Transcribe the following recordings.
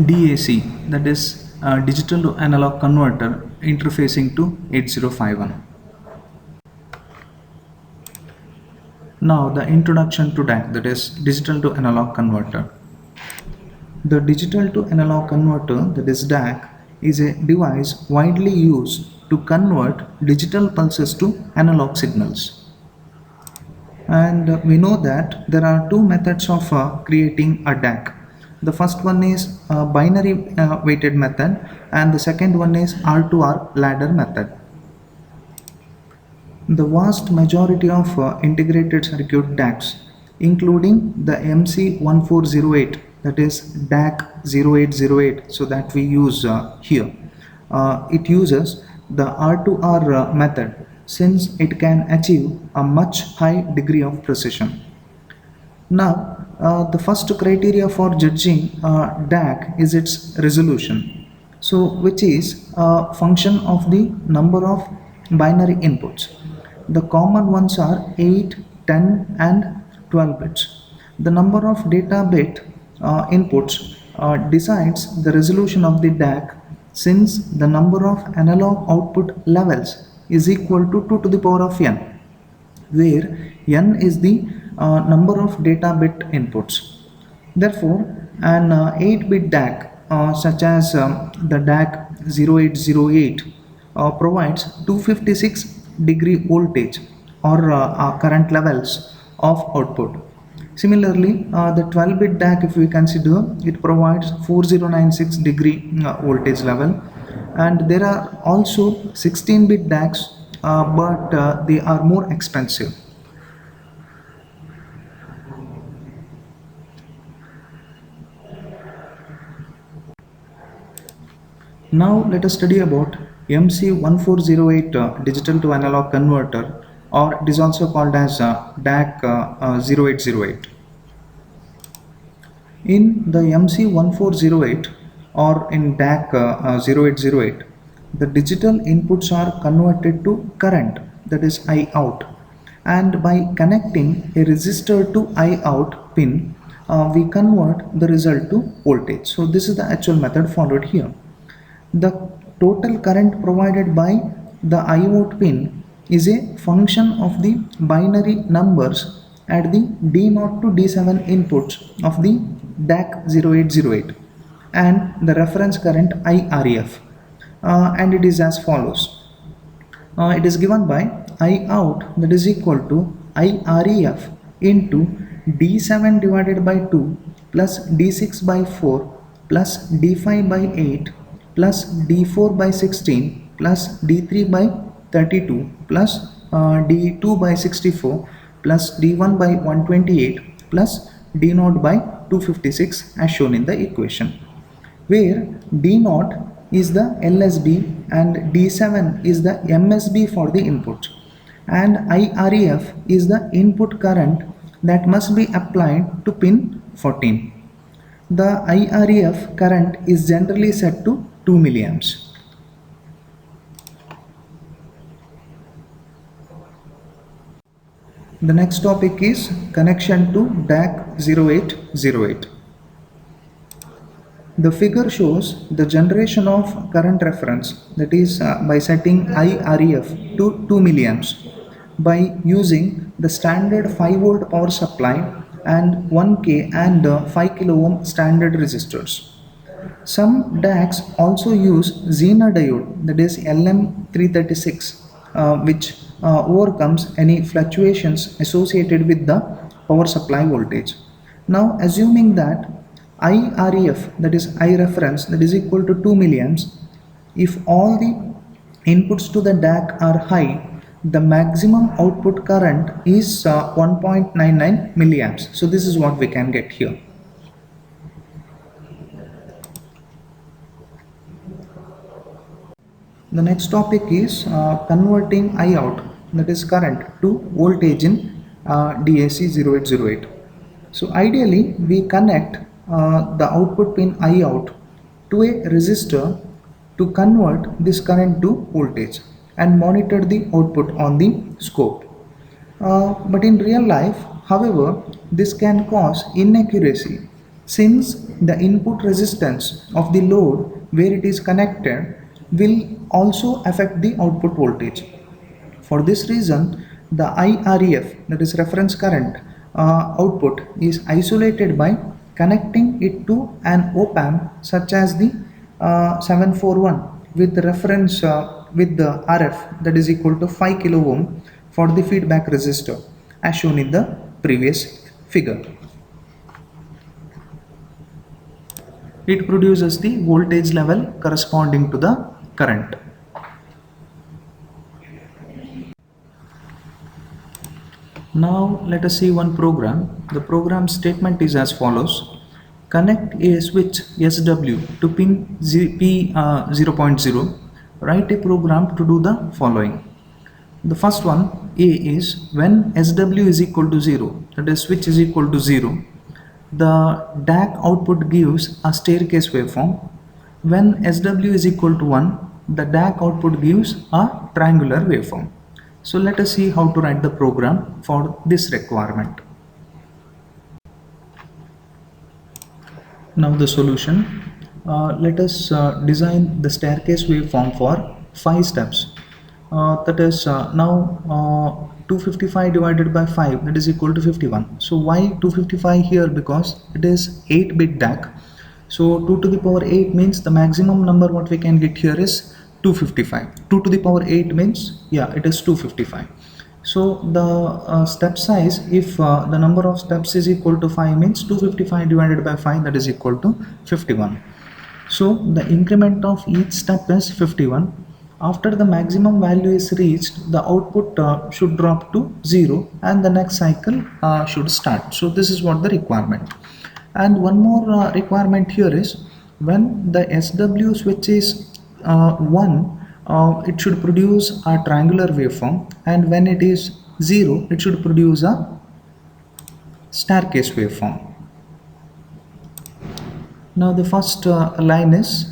DAC, that is digital to analog converter interfacing to 8051. Now the introduction to DAC, that is digital to analog converter. The digital to analog converter, that is DAC, is a device widely used to convert digital pulses to analog signals. And we know that there are two methods of creating a DAC. The first one is binary weighted method, and the second one is R2R ladder method. The vast majority of integrated circuit DACs, including the MC1408, that is DAC 0808, so that we use here, it uses the R2R method, since it can achieve a much high degree of precision. Now, the first criteria for judging DAC is its resolution, so which is a function of the number of binary inputs. The common ones are 8, 10 and 12 bits. The number of data bit inputs decides the resolution of the DAC, since the number of analog output levels is equal to 2 to the power of n, where n is the number of data bit inputs. Therefore, an 8-bit DAC such as the DAC 0808 provides 256 degree voltage or current levels of output. Similarly, the 12-bit DAC, if we consider, it provides 4096 degree voltage level, and there are also 16-bit DACs, but they are more expensive. Now let us study about MC1408 digital to analog converter, or it is also called as DAC 0808. In the MC1408 or in DAC 0808, the digital inputs are converted to current, that is I out, and by connecting a resistor to I out pin, we convert the result to voltage. So this is the actual method followed here. The total current provided by the I out pin is a function of the binary numbers at the D0 to D7 inputs of the DAC 0808 and the reference current IREF, and it is as follows. It is given by I out, that is equal to IREF into D7 divided by 2 plus D6 by 4 plus D5 by 8 plus D4 by 16 plus D3 by 32 plus D2 by 64 plus D1 by 128 plus D0 by 256 as shown in the equation, where D0 is the LSB and D7 is the MSB for the input, and IREF is the input current that must be applied to pin 14. The IREF current is generally set to 2 milliamps. The next topic is connection to DAC 0808. The figure shows the generation of current reference, that is by setting IREF to 2 milliamps by using the standard 5 volt power supply and 1K and 5 kilo ohm standard resistors. Some DACs also use Zener diode, that is LM336, which overcomes any fluctuations associated with the power supply voltage. Now, assuming that IREF, that is I reference, that is equal to 2 milliamps, if all the inputs to the DAC are high, the maximum output current is 1.99 milliamps. So this is what we can get here. The next topic is converting I out, that is current, to voltage in DAC 0808. So ideally we connect the output pin I out to a resistor to convert this current to voltage and monitor the output on the scope. But in real life, however, this can cause inaccuracy, since the input resistance of the load where it is connected will also affect the output voltage. For this reason, the IREF, that is reference current output, is isolated by connecting it to an op-amp such as the 741 with reference with the RF, that is equal to 5 kilo ohm for the feedback resistor as shown in the previous figure. It produces the voltage level corresponding to the current. Now let us see one program. The program statement is as follows. Connect a switch SW to pin P0.0. Write a program to do the following. The first one, A, is when SW is equal to 0, that is switch is equal to 0, the DAC output gives a staircase waveform. When SW is equal to 1, the DAC output gives a triangular waveform. So let us see how to write the program for this requirement. Now the solution. Let us design the staircase waveform for 5 steps. That is now 255 divided by 5, that is equal to 51. So why 255 here? Because it is 8-bit DAC. So 2 to the power 8 means the maximum number what we can get here is 255. 2 to the power 8 means, yeah, it is 255. So the step size, if the number of steps is equal to 5 means 255 divided by 5, that is equal to 51. So the increment of each step is 51. After the maximum value is reached, the output should drop to 0 and the next cycle should start. So this is what the requirement. And one more requirement here is when the SW switch is 1, it should produce a triangular waveform, and when it is 0, it should produce a staircase waveform. Now the first line is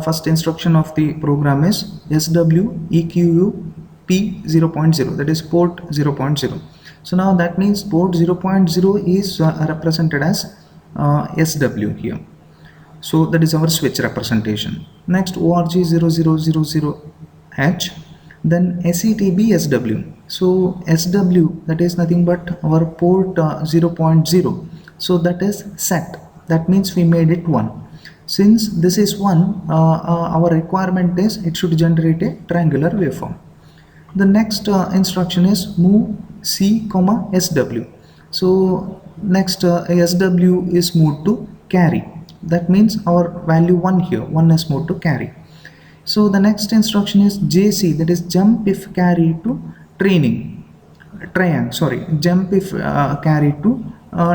first instruction of the program is SW EQU P0.0, that is port 0.0. So now that means port 0.0 is represented as SW here. So that is our switch representation. Next ORG0000H, then SETB SW. So SW, that is nothing but our port 0.0. So that is set. That means we made it 1. Since this is 1, our requirement is it should generate a triangular waveform. The next instruction is move C, SW. So next SW is moved to carry. That means our value 1 here, 1 is moved to carry. So the next instruction is JC, that is jump if carry to jump if carry to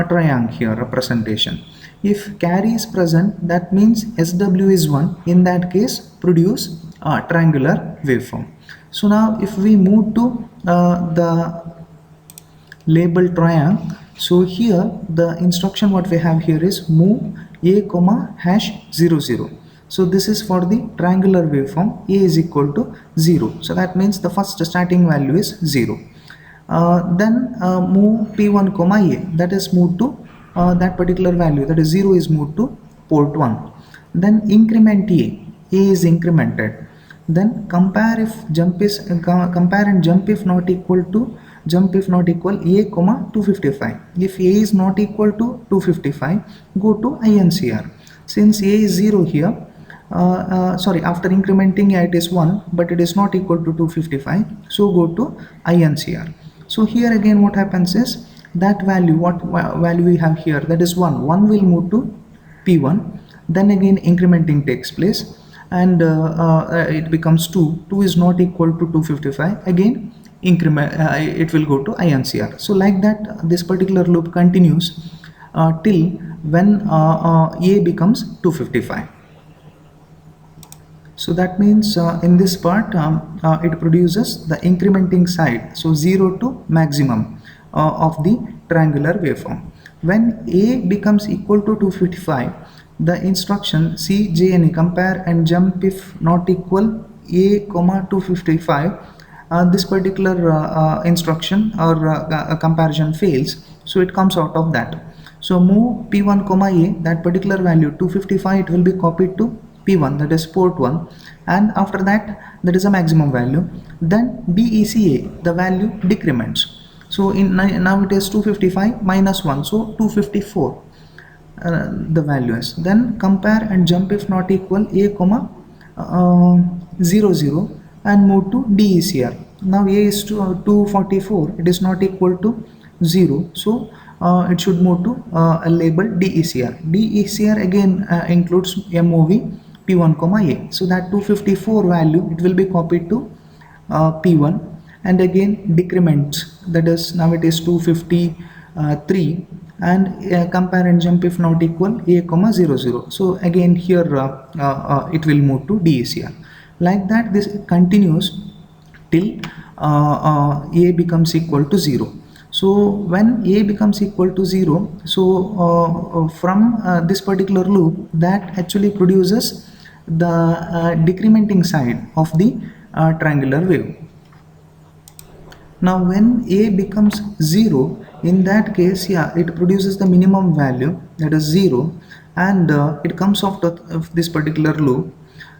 triangle here representation. If carry is present, that means SW is 1. In that case, produce a triangular waveform. So now if we move to the label triangle, so here the instruction what we have here is move A, #00. So this is for the triangular waveform. A is equal to 0. So that means the first starting value is 0. Then move P1, A, that is moved to that particular value, that is 0 is moved to port 1. Then increment A is incremented. Then compare and jump if not equal to A, 255. If A is not equal to 255, go to INCR. Since A is 0 here, after incrementing A it is 1, but it is not equal to 255, so go to INCR. So here again what happens is that value, what value we have here, that is 1 will move to P1, then again incrementing takes place and it becomes 2 is not equal to 255, again increment it will go to INCR. So like that this particular loop continues till when A becomes 255. So that means in this part it produces the incrementing side, so 0 to maximum of the triangular waveform. When A becomes equal to 255, the instruction CJNE compare and jump if not equal A, 255, this particular instruction or comparison fails, so it comes out of that. So move P1 comma A, that particular value 255, it will be copied to P1, that is port 1, and after that is a maximum value. Then DECA, the value decrements. So now it is 255 minus 1, so 254 the value is. Then compare and jump if not equal A comma 0 0 and move to DECR. Now A is to 244, it is not equal to 0, so it should move to a label DECR. DECR again includes MOV P1 comma A. So that 254 value, it will be copied to P1 and again decrements, that is now it is 253, and compare and jump if not equal A comma 0 0. So again here it will move to DECR. Like that this continues till A becomes equal to 0. So when A becomes equal to 0, so from this particular loop, that actually produces the decrementing side of the triangular wave. Now when A becomes 0, in that case, yeah, it produces the minimum value, that is 0, and it comes off of this particular loop,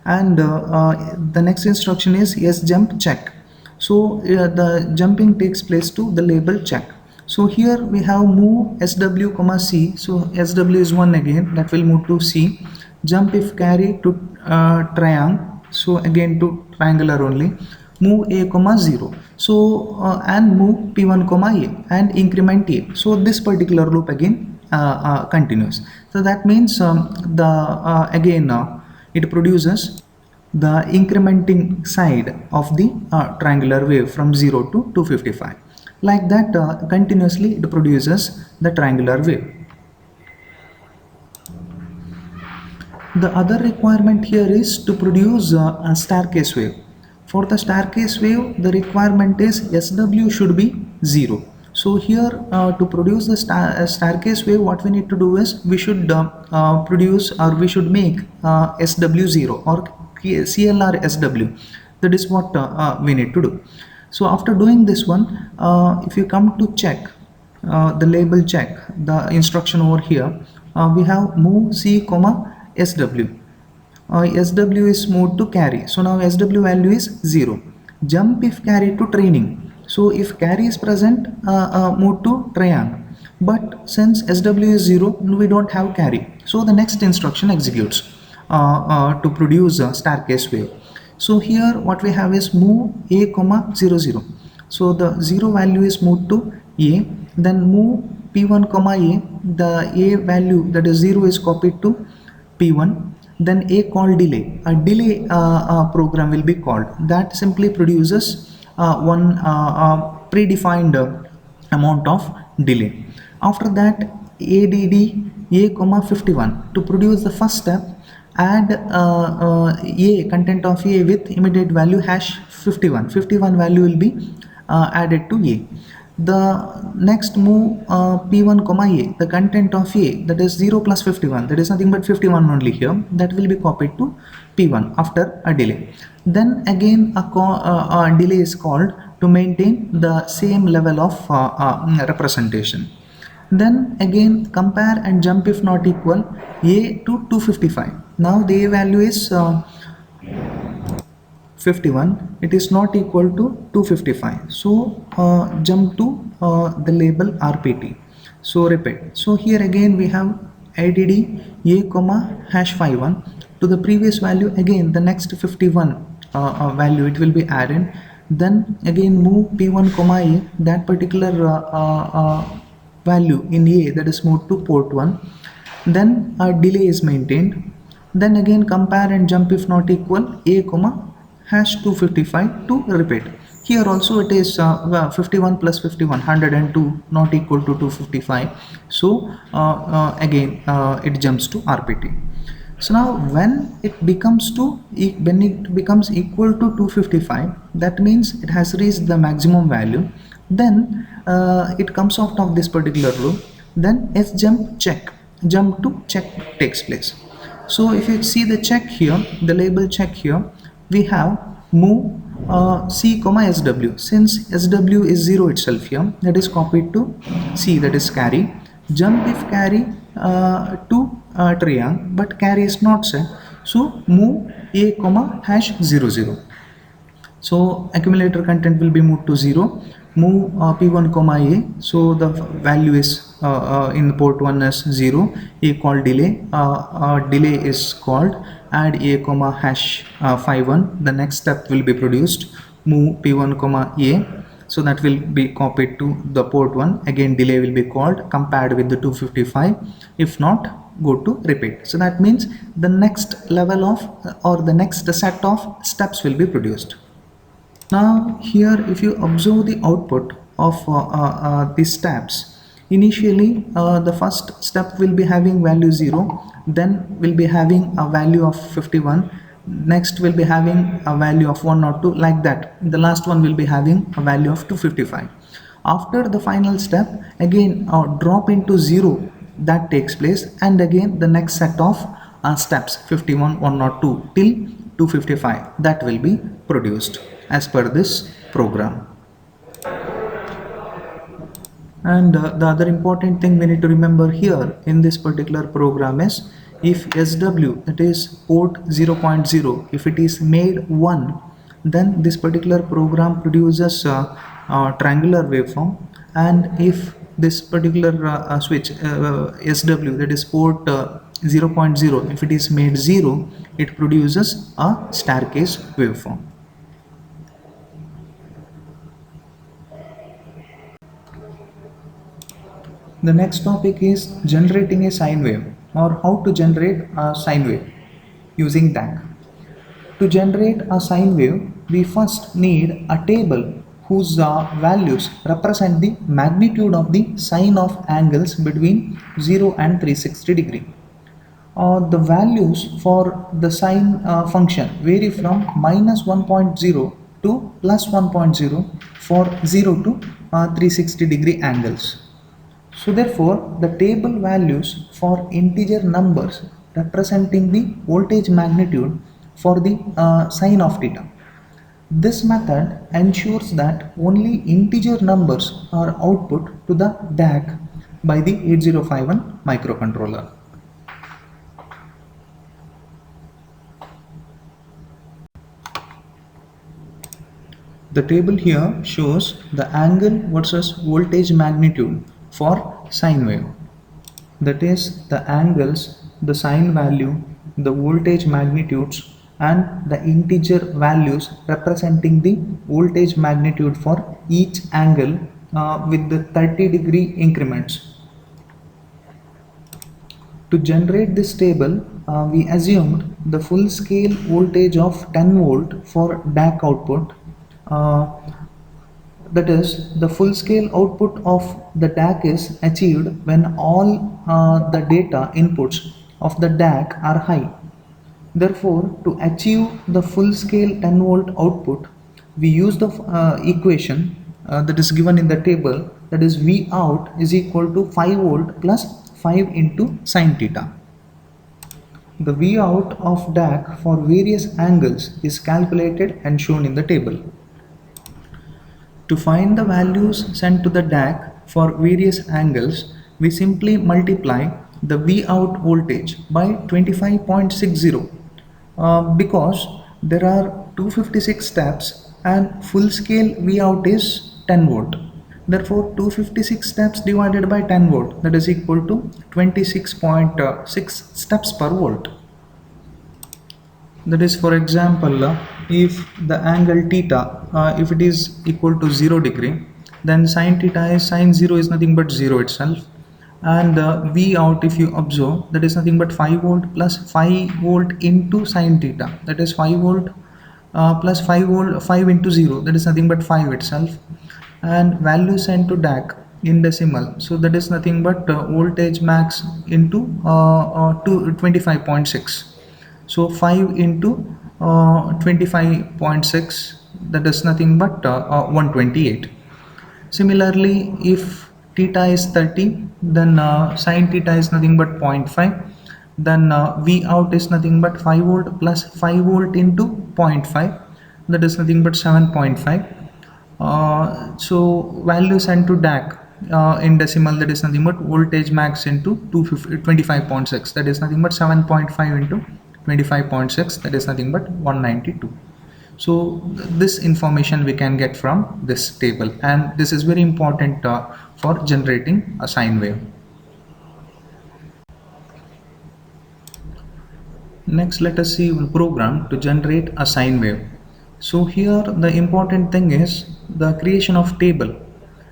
and the next instruction is sjump check. So the jumping takes place to the label check. So here we have move SW comma C, so SW is 1 again, that will move to C. Jump if carry to triangle, so again to triangular only. Move A comma 0, so and move P1 comma A and increment A. So this particular loop again continues. So that means it produces the incrementing side of the triangular wave from 0 to 255. Like that continuously it produces the triangular wave. The other requirement here is to produce a staircase wave. For the staircase wave, the requirement is SW should be 0. So here to produce the staircase wave, what we need to do is we should produce, or we should make SW0 or CLR SW. That is what we need to do. So after doing this one, if you come to check the label check, the instruction over here, we have move C comma SW. SW is moved to carry, so now SW value is 0. Jump if carry to training, so if carry is present, move to triangle, but since SW is 0, we don't have carry, so the next instruction executes to produce a staircase wave. So here what we have is move A comma 0 0, so the 0 value is moved to A, then move P1 comma A, the A value, that is 0, is copied to P1. Then A call delay, a delay program will be called, that simply produces one predefined amount of delay. After that ADD A comma 51, to produce the first step, add A, content of A with immediate value hash 51 value will be added to A. The next move P1 comma A, the content of A, that is 0 plus 51, that is nothing but 51 only here, that will be copied to P1 after a delay. Then again a delay is called to maintain the same level of representation. Then again compare and jump if not equal A to 255. Now the A value is 51, it is not equal to 255, so jump to the label RPT, so repeat. So here again we have ADD A comma hash 51 to the previous value, again the next 51 value it will be added. Then again move P1 comma A, that particular value in A, that is moved to port 1, then a delay is maintained. Then again compare and jump if not equal A comma hash 255 to repeat. Here also it is 51 plus 51, 102, not equal to 255. So again it jumps to RPT. So now when it becomes equal to 255, that means it has reached the maximum value. Then it comes out of this particular loop. Then sjump check, jump to check takes place. So if you see the check here, the label check here, we have move C comma SW. Since SW is 0 itself here, that is copied to C, that is carry. Jump if carry to triangle, but carry is not set. So move a comma hash 00. So accumulator content will be moved to 0. Move p1 comma a. So the value is in port 1 as 0. A called delay. Delay is called. Add a comma hash 51. The next step will be produced. Move p1 comma a. So that will be copied to the port 1. Again delay will be called, compared with the 255. If not, go to repeat. So that means the next level of or the next set of steps will be produced. Now here if you observe the output of these steps, initially the first step will be having value 0, then will be having a value of 51, next will be having a value of 102, like that. The last one will be having a value of 255. After the final step, again drop into 0 that takes place, and again the next set of steps 51, 102 till 255 that will be produced as per this program. And the other important thing we need to remember here in this particular program is, if SW, that is port 0.0, if it is made 1, then this particular program produces a triangular waveform. And if this particular switch SW, that is port 0.0, if it is made 0, it produces a staircase waveform. The next topic is generating a sine wave, or how to generate a sine wave using DAC. To generate a sine wave, we first need a table whose values represent the magnitude of the sine of angles between 0 and 360 degree. The values for the sine function vary from minus 1.0 to plus 1.0 for 0 to 360 degree angles. So therefore, the table values for integer numbers representing the voltage magnitude for the sine of theta. This method ensures that only integer numbers are output to the DAC by the 8051 microcontroller. The table here shows the angle versus voltage magnitude for sine wave. That is, the angles, the sine value, the voltage magnitudes, and the integer values representing the voltage magnitude for each angle with the 30 degree increments. To generate this table, we assumed the full scale voltage of 10 volt for DAC output. That is, the full scale output of the DAC is achieved when all the data inputs of the DAC are high. Therefore, to achieve the full scale 10 volt output, we use the equation that is given in the table, that is V out is equal to 5 volt plus 5 into sine theta. The V out of DAC for various angles is calculated and shown in the table. To find the values sent to the DAC for various angles, we simply multiply the V out voltage by 25.60 because there are 256 steps and full scale V out is 10 volt. Therefore, 256 steps divided by 10 volt, that is equal to 26.6 steps per volt. That is, for example, if the angle theta, if it is equal to 0 degree, then sine theta is, sine 0 is nothing but 0 itself, and V out, if you observe, that is nothing but 5 volt plus 5 volt into sine theta, that is 5 volt plus 5 volt, 5 into 0, that is nothing but 5 itself, and value sent to DAC in decimal, so that is nothing but voltage max into 25.6. So 5 into 25.6, that is nothing but 128. Similarly, if theta is 30, then sine theta is nothing but 0.5. Then V out is nothing but 5 volt plus 5 volt into 0.5, that is nothing but 7.5. So value sent to DAC in decimal, that is nothing but voltage max into 25.6, that is nothing but 7.5 into 25.6, that is nothing but 192. So this information we can get from this table, and this is very important for generating a sine wave. Next, let us see one program to generate a sine wave. So here the important thing is the creation of table.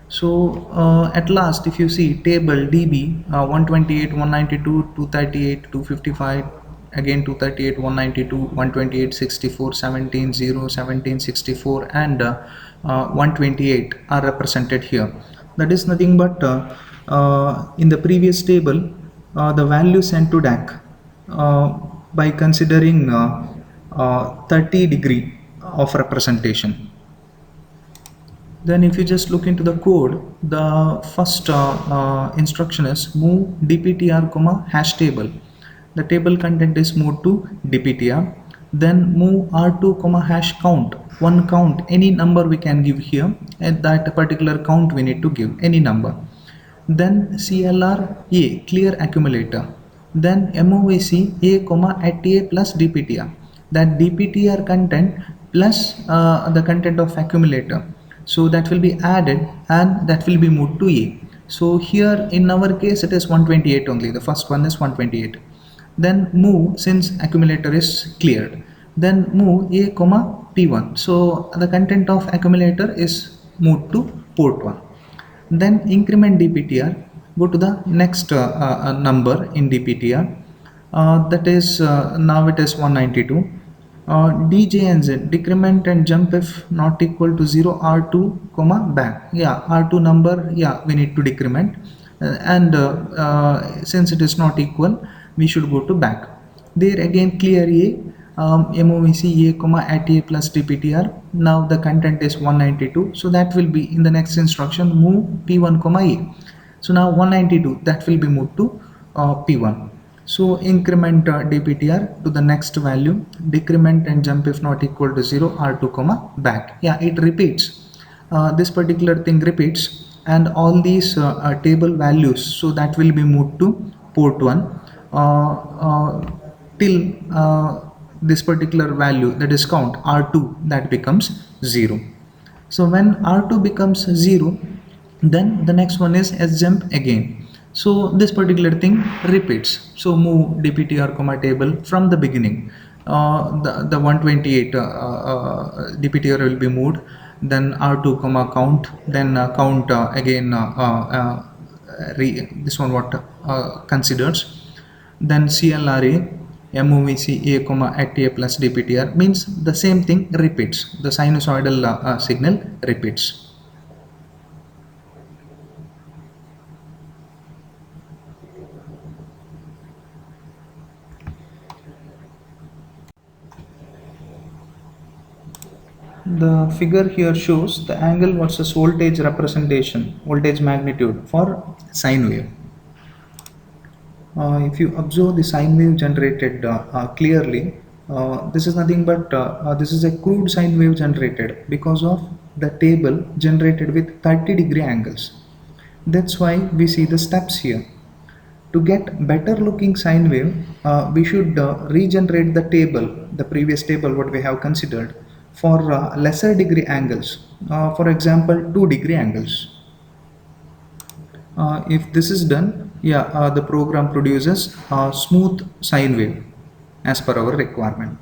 So at last, if you see table dB 128, 192, 238, 255, again 238, 192, 128, 64, 17, 0, 17, 64, and 128 are represented here. That is nothing but in the previous table the value sent to DAC by considering 30 degree of representation. Then if you just look into the code, the first instruction is move dptr comma hash table. The table content is moved to dptr. Then move r2 comma hash count. One count, any number we can give here. At that particular count we need to give any number. Then CLR A, clear accumulator. Then MOVC A comma at A plus dptr. That dptr content plus the content of accumulator. So that will be added and that will be moved to A. So here in our case it is 128 only. The first one is 128. Then move, since accumulator is cleared. Then move A comma P1. So the content of accumulator is moved to port 1. Then increment dptr, go to the next number in dptr, that is now it is 192. DJNZ, decrement and jump if not equal to 0, R2 comma back. Yeah, R2 number, yeah, we need to decrement, and since it is not equal, we should go to back. There again clear A, MOVC A comma at A plus dptr. Now the content is 192, so that will be in the next instruction move P1 comma A. So now 192, that will be moved to P1. So increment dptr to the next value, decrement and jump if not equal to 0, R2 comma back. Yeah, it repeats. This particular thing repeats, and all these table values, so that will be moved to port 1 till this particular value, that is count R2, that becomes 0. So when R2 becomes 0, then the next one is sjump again. So this particular thing repeats. So move dptr comma table from the beginning. The 128 dptr will be moved. Then R2 comma count. Then count again. This one what considers. Then CLRA, MOVC A comma at A plus dptr, means the same thing repeats. The sinusoidal signal repeats. The figure here shows the angle versus voltage representation, voltage magnitude for sine wave. If you observe the sine wave generated clearly, this is nothing but this is a crude sine wave generated because of the table generated with 30 degree angles. That's why we see the steps here. To get better looking sine wave, we should regenerate the table, the previous table what we have considered, for lesser degree angles, for example 2 degree angles. If this is done, yeah, the program produces a smooth sine wave as per our requirement.